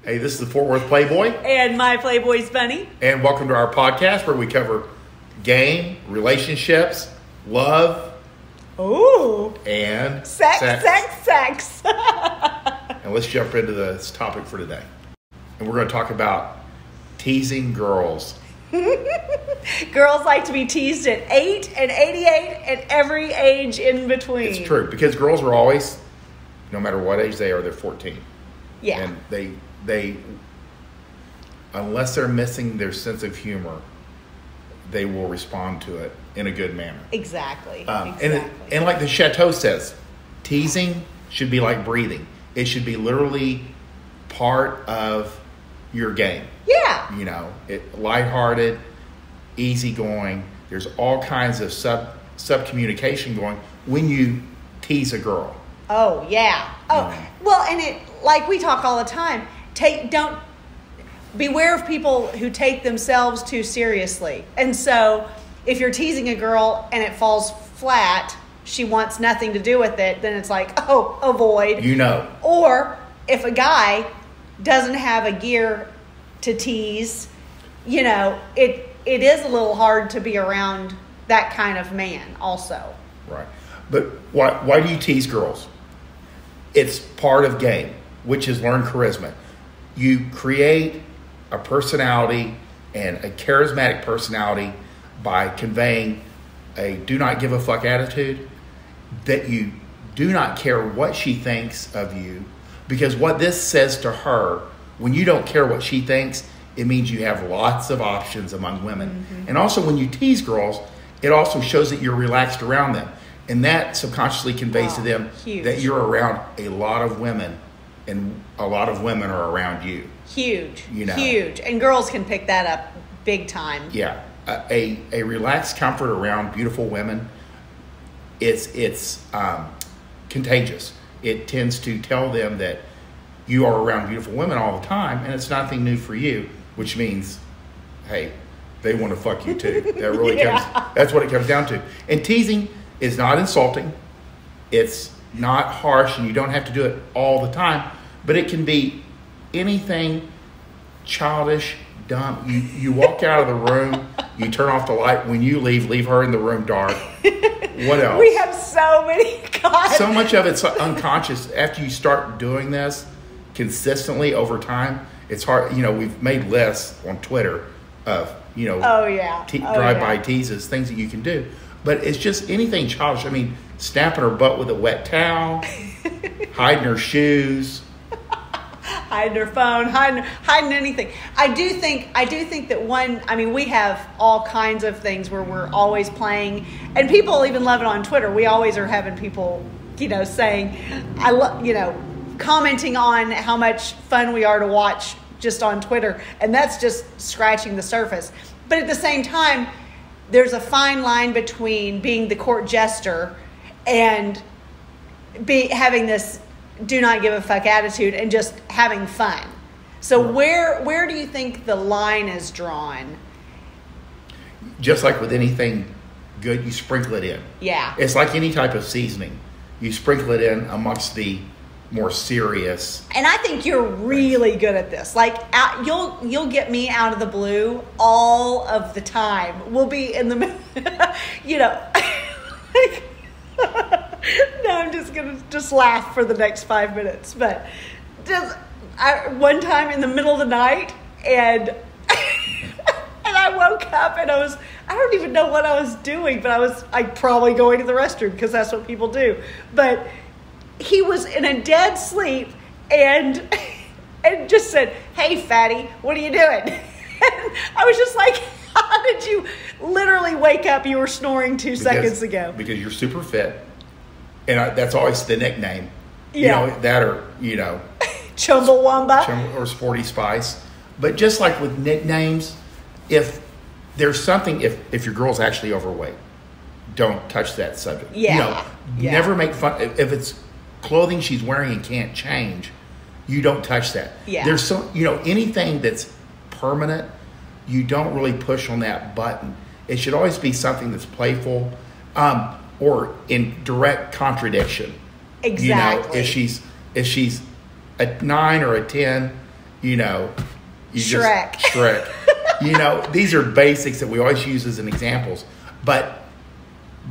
Hey, this is the Fort Worth Playboy. And my Playboy's Bunny. And welcome to our podcast where we cover game, relationships, love. Ooh. And sex. And let's jump into this topic for today. And we're going to talk about teasing girls. Girls like to be teased at 8 and 88 and every age in between. It's true, because girls are always, no matter what age they are, they're 14. Yeah. And they unless they're missing their sense of humor, they will respond to it in a good manner. Exactly. And like the Chateau says, teasing should be like breathing. It should be literally part of your game. Yeah. You know, lighthearted, easygoing. There's all kinds of sub communication going when you tease a girl. Oh yeah. Oh well, and it, like we talk all the time. Don't beware of people who take themselves too seriously. And so, if you're teasing a girl and it falls flat, she wants nothing to do with it. Then it's like, oh, avoid. You know. Or if a guy doesn't have a gear to tease, you know, it is a little hard to be around that kind of man also. Right. But why do you tease girls? It's part of game, which is learned charisma. You create a personality and a charismatic personality by conveying a do not give a fuck attitude, that you do not care what she thinks of you, because what this says to her, when you don't care what she thinks, it means you have lots of options among women. Mm-hmm. And also when you tease girls, it also shows that you're relaxed around them. And that subconsciously conveys to them that you're around a lot of women, and a lot of women are around you. Huge. You know? Huge. And girls can pick that up big time. Yeah. A relaxed comfort around beautiful women, it's contagious. It tends to tell them that you are around beautiful women all the time, and it's nothing new for you, which means, hey, they want to fuck you too. That really that's what it comes down to. And teasing is not insulting. It's not harsh, and you don't have to do it all the time, but it can be anything childish, dumb. You walk out of the room, you turn off the light. When you leave her in the room dark. What else? We have so many. So much of it's unconscious. After you start doing this consistently over time, it's hard. You know, we've made lists on Twitter of, you know, drive-by teases, things that you can do. But it's just anything childish. I mean, snapping her butt with a wet towel, hiding her shoes, hiding her phone, hiding anything. I do think that we have all kinds of things where we're always playing, and people even love it on Twitter. We always are having people, you know, saying, commenting on how much fun we are to watch just on Twitter, and that's just scratching the surface. But at the same time, there's a fine line between being the court jester and having this do not give a fuck attitude and just having fun. So where do you think the line is drawn? Just like with anything good, you sprinkle it in. Yeah. It's like any type of seasoning. You sprinkle it in amongst the more serious. And I think you're really good at this. Like you'll get me out of the blue all of the time. We'll be in the you know. No, I'm just gonna laugh for the next 5 minutes. But one time in the middle of the night, and and I woke up and I don't even know what I was doing, but I was probably going to the restroom because that's what people do. But he was in a dead sleep and just said, "Hey, fatty, what are you doing?" And I was just like, "How did you literally wake up? You were snoring 2 seconds ago." Because you're super fit. And that's always the nickname. Yeah. You know, that or, you know. Chumbawamba. Or Sporty Spice. But just like with nicknames, if there's something, if your girl's actually overweight, don't touch that subject. Yeah. You know, never make fun. If it's clothing she's wearing and can't change, you don't touch that. Yeah. There's anything that's permanent, you don't really push on that button. It should always be something that's playful. Or in direct contradiction. Exactly. You know, if she's a 9 or a 10, you know, Shrek. You know, these are basics that we always use as an examples, but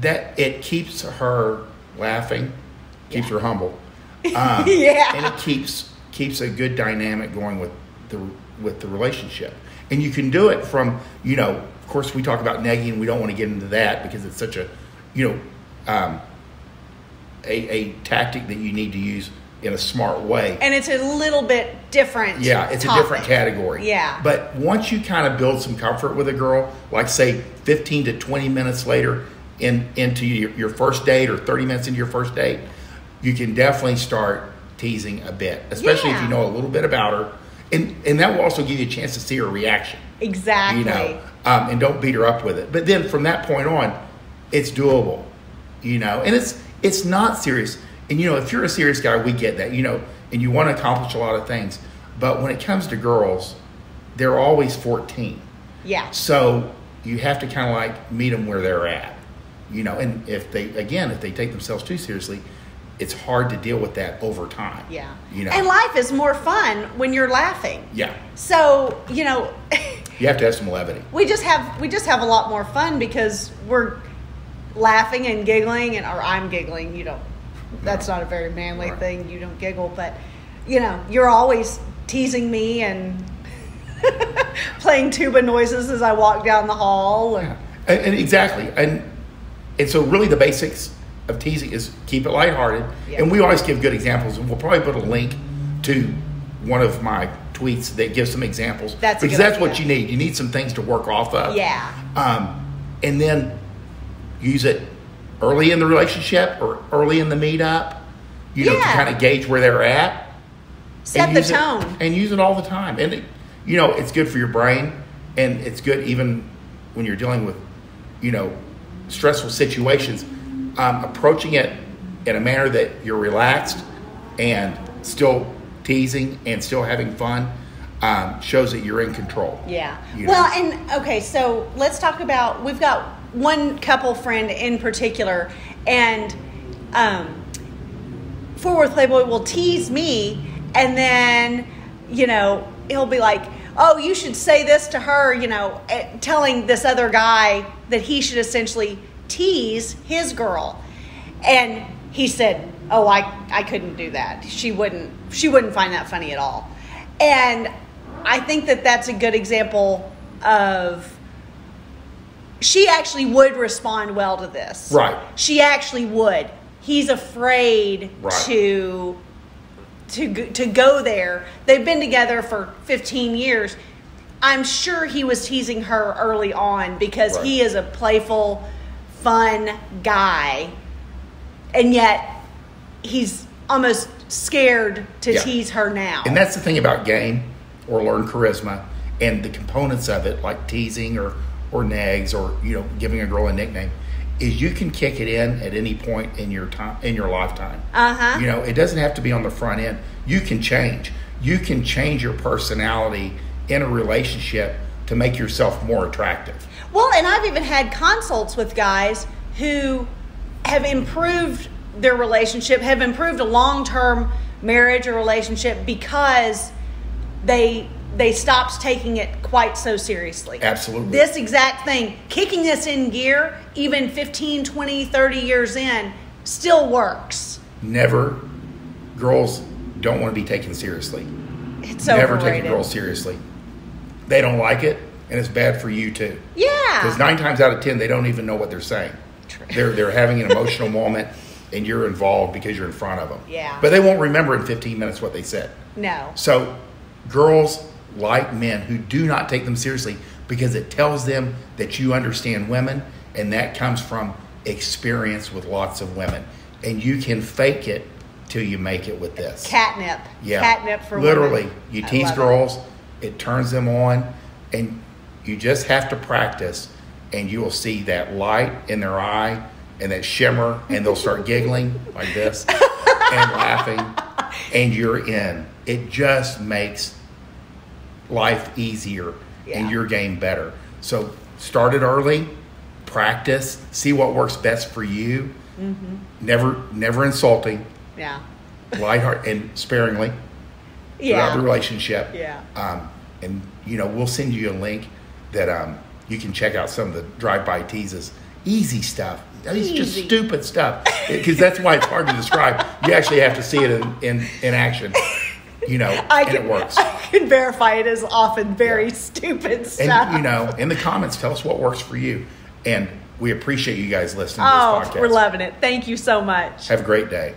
that it keeps her laughing, keeps her humble, and it keeps a good dynamic going with the relationship. And you can do it from, you know, of course we talk about nagging. We don't want to get into that because it's such a, you know, a tactic that you need to use in a smart way. And it's a little bit different. Yeah, it's topic. a different category. Yeah. But once you kind of build some comfort with a girl, like say 15 to 20 minutes later into your first date or 30 minutes into your first date, you can definitely start teasing a bit, especially if you know a little bit about her. And that will also give you a chance to see her reaction. Exactly. You know, and don't beat her up with it. But then from that point on, it's doable, you know, and it's not serious. And, you know, if you're a serious guy, we get that, you know, and you want to accomplish a lot of things. But when it comes to girls, they're always 14. Yeah. So you have to kind of like meet them where they're at, you know. And if they take themselves too seriously, it's hard to deal with that over time. Yeah. You know. And life is more fun when you're laughing. Yeah. So, you know. You have to have some levity. We just have a lot more fun because we're laughing and giggling, or I'm giggling, you know. That's not a very manly thing. You don't giggle, but, you know, you're always teasing me and playing tuba noises as I walk down the hall. And exactly. And so really the basics of teasing is keep it lighthearted. Yeah. And we always give good examples. And we'll probably put a link to one of my tweets that gives some examples. Because that's what you need. You need some things to work off of. Yeah. And then use it early in the relationship or early in the meetup, you know, to kind of gauge where they're at. Set the tone. And use it all the time. And, you know, it's good for your brain, and it's good even when you're dealing with, you know, stressful situations. Approaching it in a manner that you're relaxed and still teasing and still having fun shows that you're in control. Yeah. You know? Well, and, okay, so let's talk about, we've got one couple friend in particular, and Fort Worth Playboy will tease me, and then, you know, he'll be like, oh, you should say this to her, you know, telling this other guy that he should essentially tease his girl. And he said, oh, I couldn't do that. She wouldn't find that funny at all. And I think that that's a good example of, she actually would respond well to this. Right. She actually would. He's afraid to go there. They've been together for 15 years. I'm sure he was teasing her early on because he is a playful, fun guy. And yet he's almost scared to tease her now. And that's the thing about game or learn charisma and the components of it, like teasing or nags or, you know, giving a girl a nickname, is you can kick it in at any point in your lifetime. You know, it doesn't have to be on the front end. You can change. You can change your personality in a relationship to make yourself more attractive. Well, and I've even had consults with guys who have improved their relationship, have improved a long-term marriage or relationship because they stopped taking it quite so seriously. Absolutely. This exact thing, kicking this in gear, even 15, 20, 30 years in, still works. Never. Girls don't want to be taken seriously. It's Never overrated. take a girl seriously. They don't like it, and it's bad for you too. Yeah. Because 9 times out of 10, they don't even know what they're saying. True. They're having an emotional moment, and you're involved because you're in front of them. Yeah. But they won't remember in 15 minutes what they said. No. So girls like men who do not take them seriously because it tells them that you understand women, and that comes from experience with lots of women. And you can fake it till you make it with this. Catnip. Yeah. Catnip for literally. women. You tease girls, it turns them on, and you just have to practice, and you will see that light in their eye and that shimmer, and they'll start giggling like this and laughing, and you're in. It just makes life easier and your game better. So start it early, practice, see what works best for you. Never insulting. Yeah. Lighthearted and sparingly. throughout the relationship. Yeah. And, we'll send you a link that you can check out some of the drive-by teases. Easy stuff. It's just stupid stuff. Because that's why it's hard to describe. You actually have to see it in action. And it works. I can verify it is often very stupid stuff. And, in the comments, tell us what works for you. And we appreciate you guys listening to this podcast. We're loving it. Thank you so much. Have a great day.